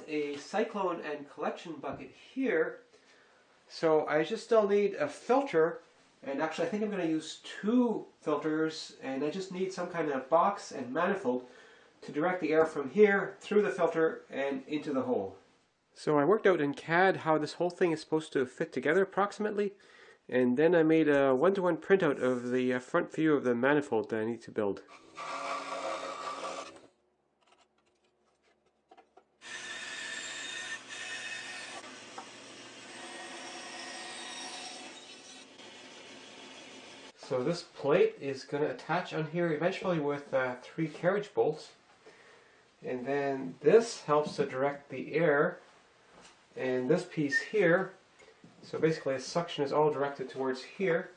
A cyclone and collection bucket here, so I just still need a filter, and actually I think I'm going to use two filters, and I just need some kind of box and manifold to direct the air from here through the filter and into the hole. So I worked out in CAD how this whole thing is supposed to fit together approximately, and then I made a one-to-one printout of the front view of the manifold that I need to build. So this plate is going to attach on here eventually with 3 carriage bolts, and then this helps to direct the air, and this piece here, so basically the suction is all directed towards here,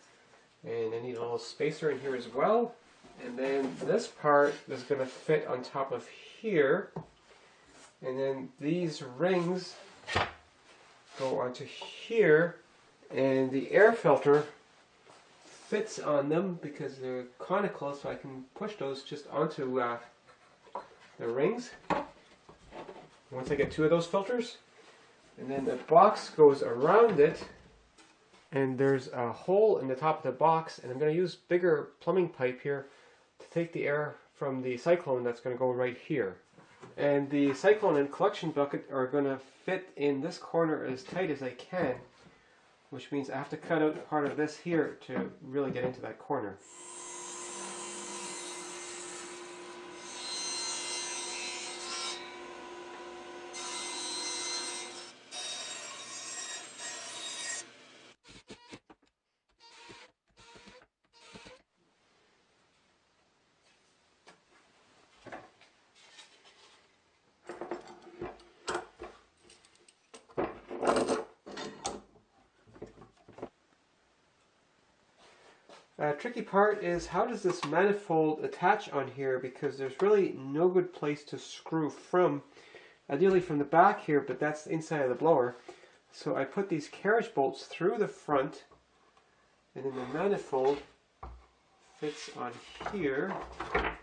and I need a little spacer in here as well, and then this part is going to fit on top of here, and then these rings go onto here, and the air filter fits on them because they're conical, so I can push those just onto the rings once I get 2 of those filters. And then the box goes around it, and there's a hole in the top of the box, and I'm going to use bigger plumbing pipe here to take the air from the cyclone that's going to go right here. And the cyclone and collection bucket are going to fit in this corner as tight as I can, which means I have to cut out part of this here to really get into that corner. Tricky part is how does this manifold attach on here, because there's really no good place to screw from. Ideally from the back here, but that's the inside of the blower. So I put these carriage bolts through the front, and then the manifold fits on here. And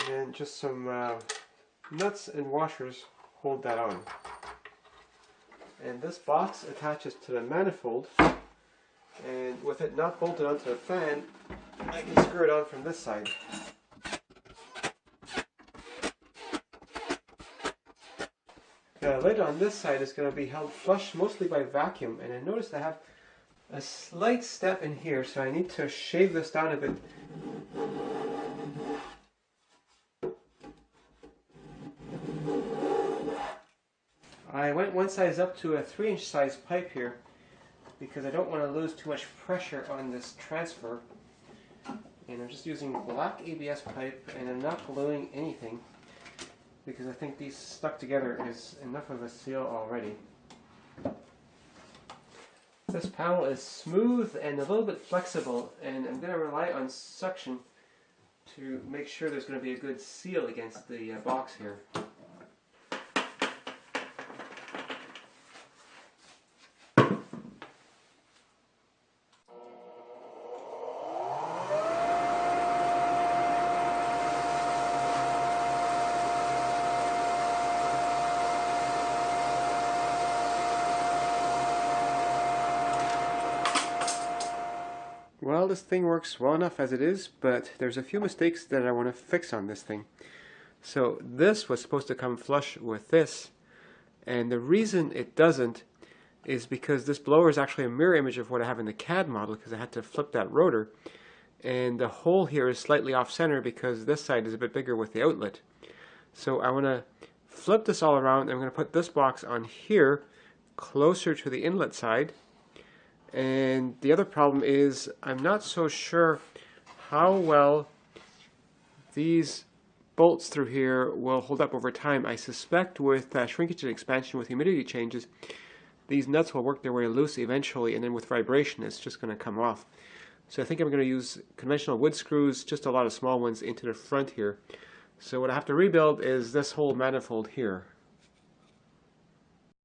then just some nuts and washers hold that on. And this box attaches to the manifold. And with it not bolted onto the fan, I can screw it on from this side. The lid on this side is going to be held flush mostly by vacuum, and I noticed I have a slight step in here, so I need to shave this down a bit. I went one size up to a 3-inch size pipe here, because I don't want to lose too much pressure on this transfer. And I'm just using black ABS pipe, and I'm not gluing anything because I think these stuck together is enough of a seal already. This panel is smooth and a little bit flexible, and I'm going to rely on suction to make sure there's going to be a good seal against the box here. Well, this thing works well enough as it is, but there's a few mistakes that I want to fix on this thing. So this was supposed to come flush with this, and the reason it doesn't is because this blower is actually a mirror image of what I have in the CAD model, because I had to flip that rotor, and the hole here is slightly off center because this side is a bit bigger with the outlet. So I want to flip this all around, and I'm going to put this box on here closer to the inlet side. And the other problem is I'm not so sure how well these bolts through here will hold up over time. I suspect with shrinkage and expansion with humidity changes, these nuts will work their way loose eventually, and then with vibration it's just going to come off. So I think I'm going to use conventional wood screws, just a lot of small ones, into the front here. So what I have to rebuild is this whole manifold here.